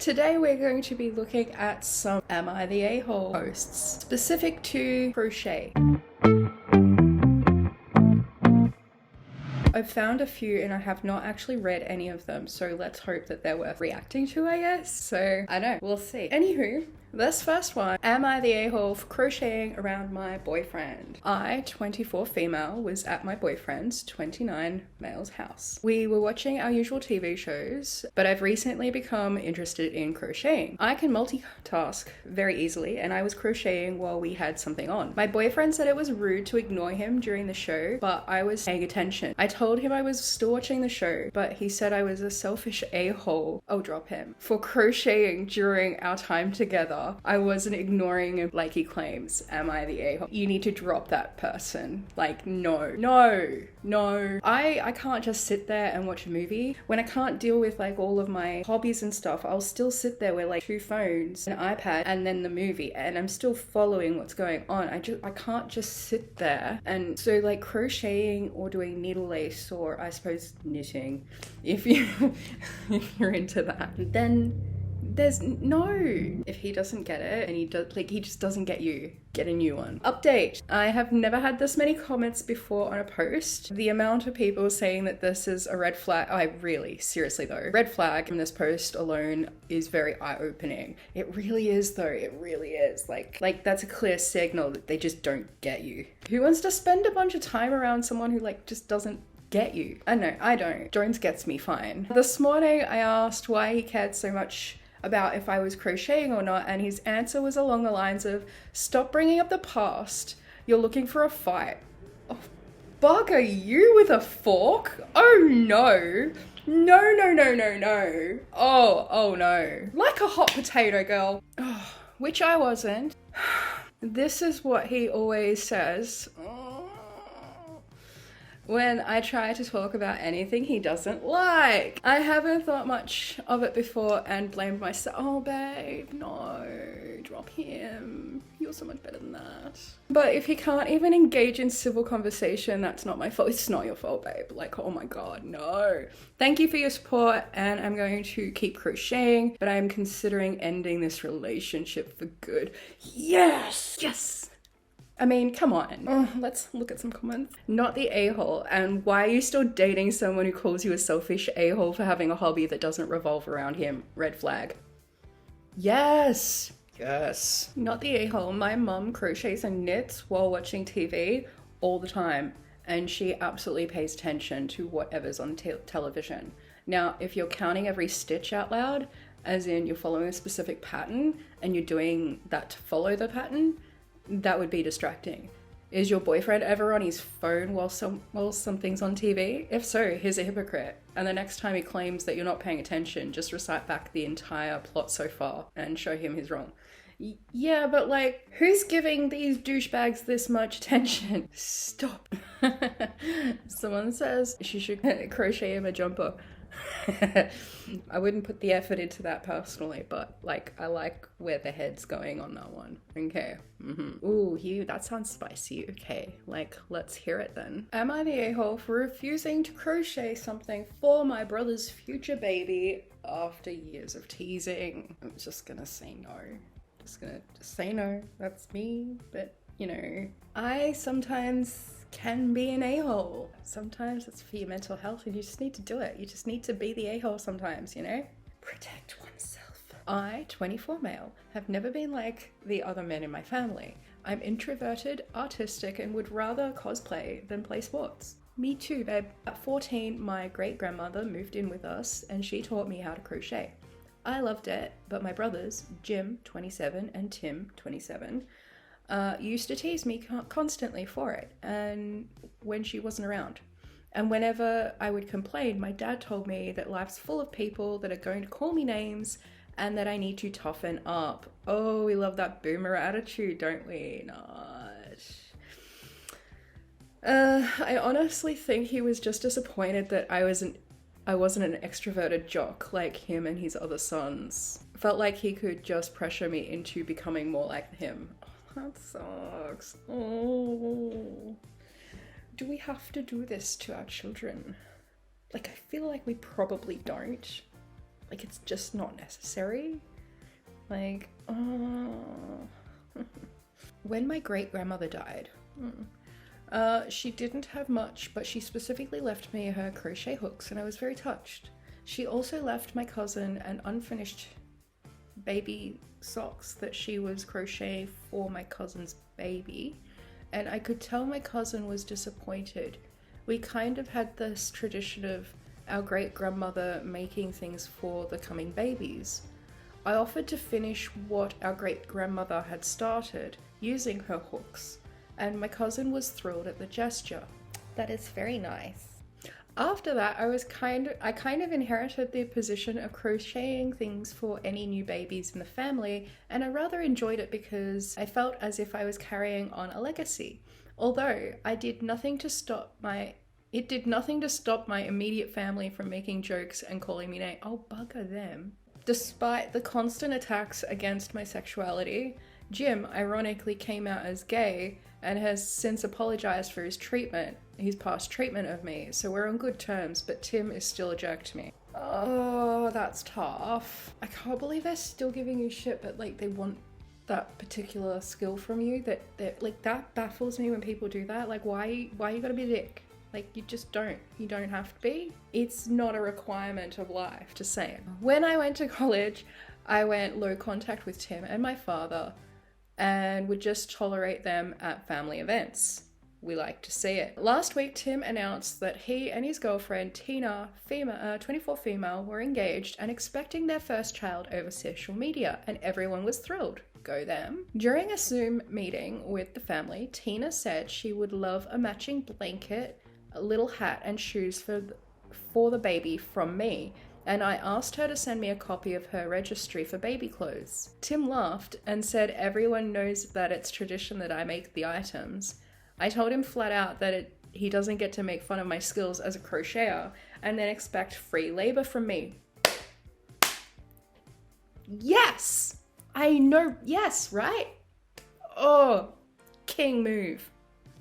Today we're going to be looking at some Am I the A-hole posts specific to crochet. I've found a few and I have not actually read any of them, so let's hope that they're worth reacting to, I guess. So, I don't know, we'll see. Anywho, this first one, am I the a-hole for crocheting around my boyfriend? I, 24 female, was at my boyfriend's, 29 male's house. We were watching our usual TV shows, but I've recently become interested in crocheting. I can multitask very easily, and I was crocheting while we had something on. My boyfriend said it was rude to ignore him during the show, but I was paying attention. I told him I was still watching the show, but he said I was a selfish a-hole, I'll drop him, for crocheting during our time together. I wasn't ignoring him like he claims. Am I the a-hole? You need to drop that person. Like, no. I can't just sit there and watch a movie. When I can't deal with like all of my hobbies and stuff, I'll still sit there with like 2 phones, an iPad, and then the movie, and I'm still following what's going on. I can't just sit there. And so like crocheting or doing needle lace, or I suppose knitting, if you're into that, then there's no. If he doesn't get it and he just doesn't get you, get a new one. Update. I have never had this many comments before on a post. The amount of people saying that this is a red flag, seriously though, red flag in this post alone is very eye-opening. It really is though, it really is. Like that's a clear signal that they just don't get you. Who wants to spend a bunch of time around someone who like just doesn't get you? I know, I don't. Jones gets me fine. This morning I asked why he cared so much about if I was crocheting or not, and his answer was along the lines of, stop bringing up the past, you're looking for a fight. Oh, bugger you with a fork? Oh no. No. Oh no. Like a hot potato, girl. Oh, which I wasn't. This is what he always says when I try to talk about anything he doesn't like. I haven't thought much of it before and blamed myself. Oh babe, no, drop him. You're so much better than that. But if he can't even engage in civil conversation, that's not my fault. It's not your fault, babe. Like, oh my God, no. Thank you for your support, and I'm going to keep crocheting, but I'm considering ending this relationship for good. Yes. I mean, come on. Let's look at some comments. Not the a-hole. And why are you still dating someone who calls you a selfish a-hole for having a hobby that doesn't revolve around him? Red flag. Yes. Not the a-hole. My mum crochets and knits while watching TV all the time, and she absolutely pays attention to whatever's on television. Now, if you're counting every stitch out loud, as in you're following a specific pattern and you're doing that to follow the pattern, that would be distracting. Is your boyfriend ever on his phone while something's on TV? If so, he's a hypocrite. And the next time he claims that you're not paying attention, just recite back the entire plot so far and show him he's wrong. Yeah, but like, who's giving these douchebags this much attention? Stop. Someone says she should crochet him a jumper. I wouldn't put the effort into that personally, but like, I like where the head's going on that one. Okay. Ooh, that sounds spicy. Okay, like, let's hear it then. Am I the a-hole for refusing to crochet something for my brother's future baby after years of teasing? I'm just gonna say no. Just say no. That's me. But you know, I sometimes can be an a-hole. Sometimes it's for your mental health and you just need to do it. You just need to be the a-hole sometimes, you know? Protect oneself. I, 24 male, have never been like the other men in my family. I'm introverted, artistic, and would rather cosplay than play sports. Me too, babe. At 14, my great-grandmother moved in with us and she taught me how to crochet. I loved it, but my brothers, Jim, 27, and Tim, 27, used to tease me constantly for it, and when she wasn't around. And whenever I would complain, my dad told me that life's full of people that are going to call me names and that I need to toughen up. Oh, we love that boomer attitude, don't we? Not. I honestly think he was just disappointed that I wasn't an extroverted jock like him and his other sons. Felt like he could just pressure me into becoming more like him. That sucks. Oh. Do we have to do this to our children? Like, I feel like we probably don't. Like, it's just not necessary. Like, oh. When my great-grandmother died, she didn't have much, but she specifically left me her crochet hooks, and I was very touched. She also left my cousin an unfinished baby socks that she was crocheting for my cousin's baby, and I could tell my cousin was disappointed. We kind of had this tradition of our great-grandmother making things for the coming babies. I offered to finish what our great-grandmother had started using her hooks, and my cousin was thrilled at the gesture. That is very nice. After that, I kind of inherited the position of crocheting things for any new babies in the family, and I rather enjoyed it because I felt as if I was carrying on a legacy. Although it did nothing to stop my immediate family from making jokes and calling me names. Oh, bugger them. Despite the constant attacks against my sexuality, Jim ironically came out as gay and has since apologized for his past treatment of me, so we're on good terms, but Tim is still a jerk to me. Oh, that's tough. I can't believe they're still giving you shit, but like they want that particular skill from you. That baffles me when people do that. Like, why you gotta be a dick? Like, you just don't. You don't have to be. It's not a requirement of life, just saying. When I went to college, I went low contact with Tim and my father and would just tolerate them at family events. We like to see it. Last week, Tim announced that he and his girlfriend, Tina, 24 female, were engaged and expecting their first child over social media, and everyone was thrilled. Go them. During a Zoom meeting with the family, Tina said she would love a matching blanket, a little hat and shoes for the baby from me, and I asked her to send me a copy of her registry for baby clothes. Tim laughed and said everyone knows that it's tradition that I make the items. I told him flat out that he doesn't get to make fun of my skills as a crocheter and then expect free labor from me. Yes! I know, yes, right? Oh, king move.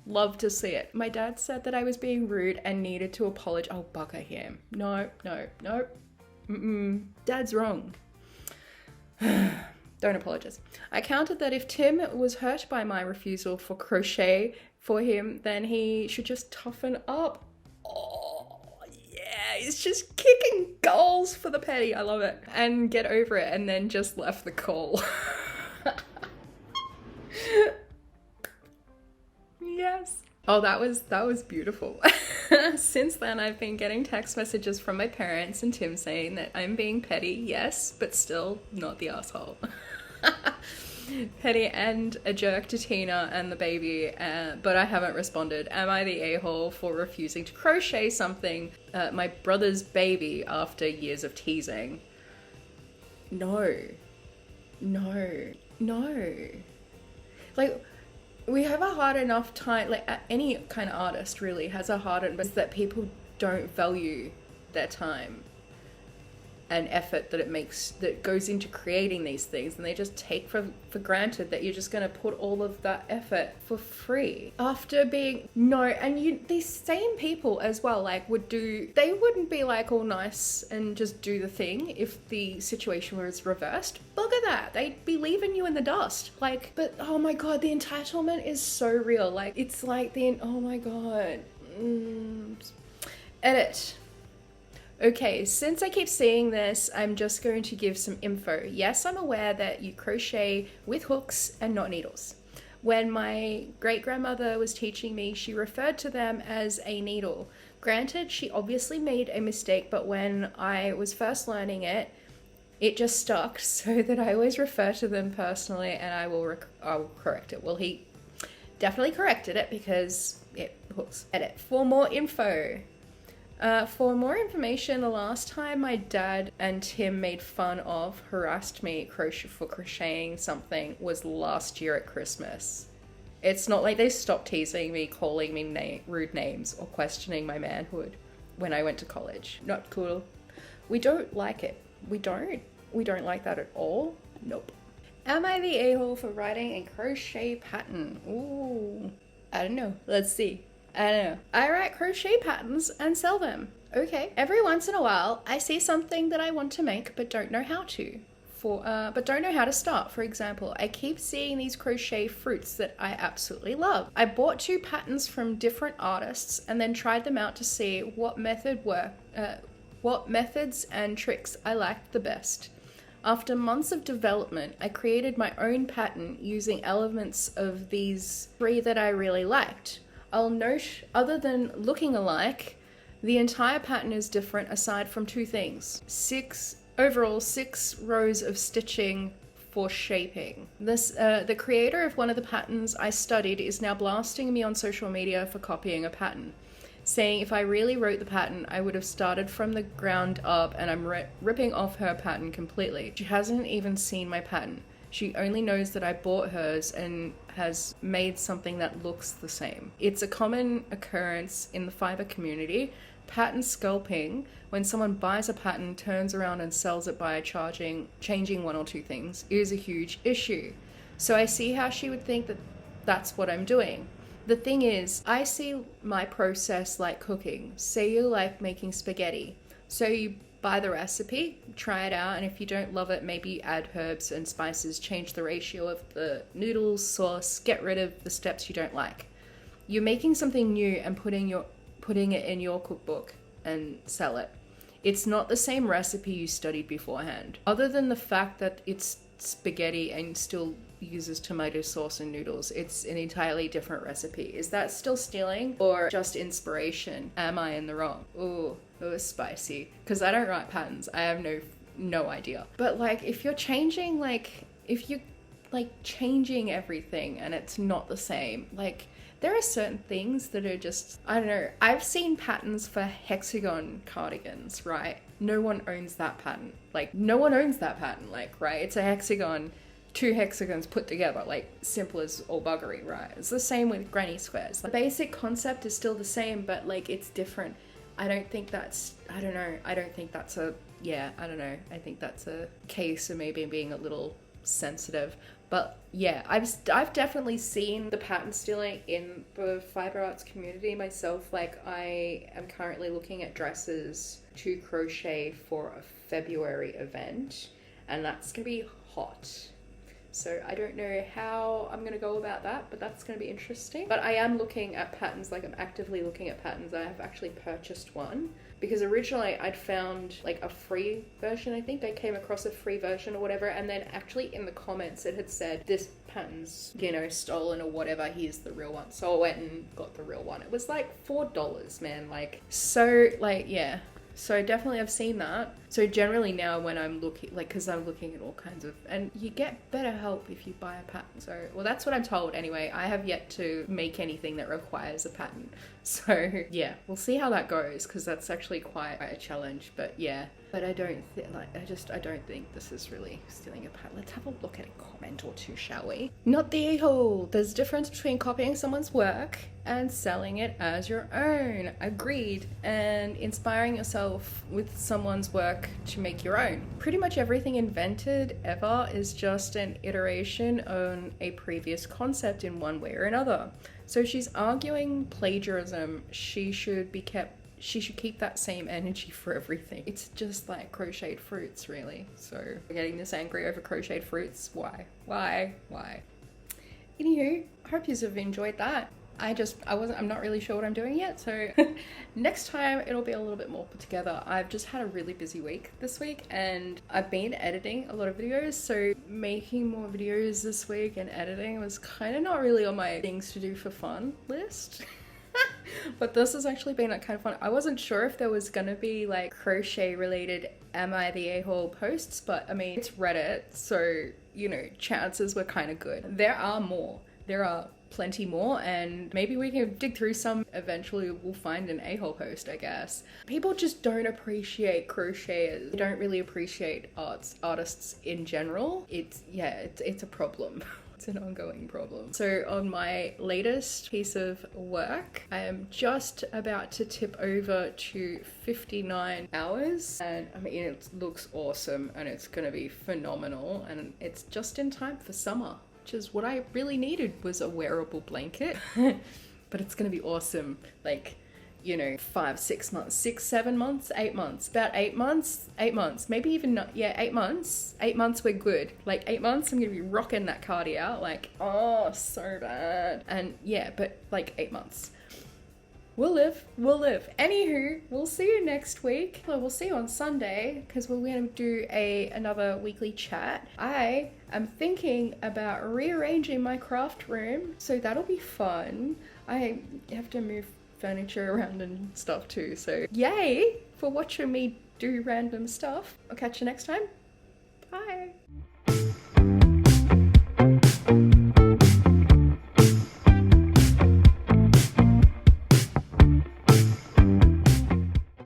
Love to see it. My dad said that I was being rude and needed to apologize. Oh, bugger him. No. Dad's wrong. Don't apologize. I countered that if Tim was hurt by my refusal for crochet for him, then he should just toughen up. Oh, yeah, he's just kicking goals for the petty. I love it. And get over it, and then just left the call. Yes. Oh, that was beautiful. Since then, I've been getting text messages from my parents and Tim saying that I'm being petty, yes, but still not the asshole. Petty and a jerk to Tina and the baby, but I haven't responded. Am I the a-hole for refusing to crochet something, my brother's baby, after years of teasing? No. Like, we have a hard enough time, like any kind of artist really has a hard enough, is that people don't value their time and effort that goes into creating these things, and they just take for granted that you're just going to put all of that effort for free after being these same people as well, like they wouldn't be like all nice and just do the thing if the situation was reversed. Bugger that, they'd be leaving you in the dust. Like, but oh my god, the entitlement is so real. Like, it's like oh my god. Edit. Okay, since I keep seeing this, I'm just going to give some info. Yes, I'm aware that you crochet with hooks and not needles. When my great-grandmother was teaching me, she referred to them as a needle. Granted, she obviously made a mistake, but when I was first learning it, it just stuck, so that I always refer to them personally, and I'll correct it. Well, he definitely corrected it because it hooks. Edit. For more info. For more information, the last time my dad and Tim made fun of, harassed me for crocheting something was last year at Christmas. It's not like they stopped teasing me, calling me rude names, or questioning my manhood when I went to college. Not cool. We don't like it. We don't like that at all. Nope. Am I the a-hole for writing a crochet pattern? Ooh. I don't know. Let's see. I don't know. I write crochet patterns and sell them. Okay. Every once in a while, I see something that I want to make but don't know how to. But don't know how to start. For example, I keep seeing these crochet fruits that I absolutely love. I bought 2 patterns from different artists and then tried them out to see what methods and tricks I liked the best. After months of development, I created my own pattern using elements of these 3 that I really liked. I'll note, other than looking alike, the entire pattern is different aside from 2 things. 6 rows of stitching for shaping. The creator of one of the patterns I studied is now blasting me on social media for copying a pattern, saying if I really wrote the pattern, I would have started from the ground up, and I'm ripping off her pattern completely. She hasn't even seen my pattern. She only knows that I bought hers and has made something that looks the same. It's a common occurrence in the fiber community. Pattern scalping, when someone buys a pattern, turns around and sells it by changing 1 or 2 things, is a huge issue. So I see how she would think that that's what I'm doing. The thing is, I see my process like cooking. Say you like making spaghetti. So you buy the recipe, try it out, and if you don't love it, maybe add herbs and spices, change the ratio of the noodles, sauce, get rid of the steps you don't like. You're making something new and putting it in your cookbook and sell it. It's not the same recipe you studied beforehand. Other than the fact that it's spaghetti and still uses tomato sauce and noodles, it's an entirely different recipe. Is that still stealing or just inspiration? Am I in the wrong? Ooh, it was spicy. Because I don't write patterns. I have no idea. But like, if you're changing, changing everything and it's not the same, like, there are certain things that are just, I don't know. I've seen patterns for hexagon cardigans, right? No one owns that pattern. Like, no one owns that pattern, like, right? It's a hexagon, 2 hexagons put together, like, simple as all buggery, right? It's the same with granny squares. The basic concept is still the same, but, like, it's different. I think that's a case of maybe being a little sensitive. But yeah, I've definitely seen the pattern stealing in the fiber arts community myself. Like, I am currently looking at dresses to crochet for a February event, and that's gonna be hot. So I don't know how I'm gonna go about that, but that's gonna be interesting. But I am looking at patterns, like I'm actively looking at patterns. I have actually purchased one because originally I'd found like a free version. I think I came across a free version or whatever, and then actually in the comments it had said this pattern's, stolen or whatever, here's the real one. So I went and got the real one. It was like $4, man. Yeah. So definitely I've seen that. So generally now when I'm looking, because I'm looking at all kinds of, and you get better help if you buy a pattern. So, well, that's what I'm told anyway. I have yet to make anything that requires a pattern. So yeah, we'll see how that goes, because that's actually quite a challenge. But yeah, but I don't think this is really stealing a pattern. Let's have a look at a comment or two, shall we? Not the a-hole. There's a difference between copying someone's work and selling it as your own. Agreed. And inspiring yourself with someone's work to make your own. Pretty much everything invented ever is just an iteration on a previous concept in one way or another. So she's arguing plagiarism. She should keep that same energy for everything. It's just like crocheted fruits, really. So we're getting this angry over crocheted fruits. Why? Anywho, I hope you have enjoyed that. I'm not really sure what I'm doing yet, so next time it'll be a little bit more put together. I've just had a really busy week this week, and I've been editing a lot of videos, so making more videos this week and editing was kind of not really on my things to do for fun list. But this has actually been kind of fun. I wasn't sure if there was gonna be like crochet related Am I the A-hole posts, but I mean, it's Reddit, so chances were kind of good. There are plenty more, and maybe we can dig through some. Eventually we'll find an a-hole post, I guess. People just don't appreciate crocheters. They don't really appreciate artists in general. It's a problem. It's an ongoing problem. So on my latest piece of work, I am just about to tip over to 59 hours, and I mean, it looks awesome and it's gonna be phenomenal, and it's just in time for summer, which is what I really needed, was a wearable blanket. But it's gonna be awesome. Like, you know, 5, 6 months, 6, 7 months, 8 months, about 8 months, 8 months, maybe even not, yeah, 8 months. 8 months we're good. Like 8 months I'm gonna be rocking that cardi out, like, oh, so bad. And yeah, but like 8 months. We'll live. Anywho, we'll see you next week. Well, we'll see you on Sunday because we're going to do another weekly chat. I am thinking about rearranging my craft room, so that'll be fun. I have to move furniture around and stuff too, so yay for watching me do random stuff. I'll catch you next time. Bye.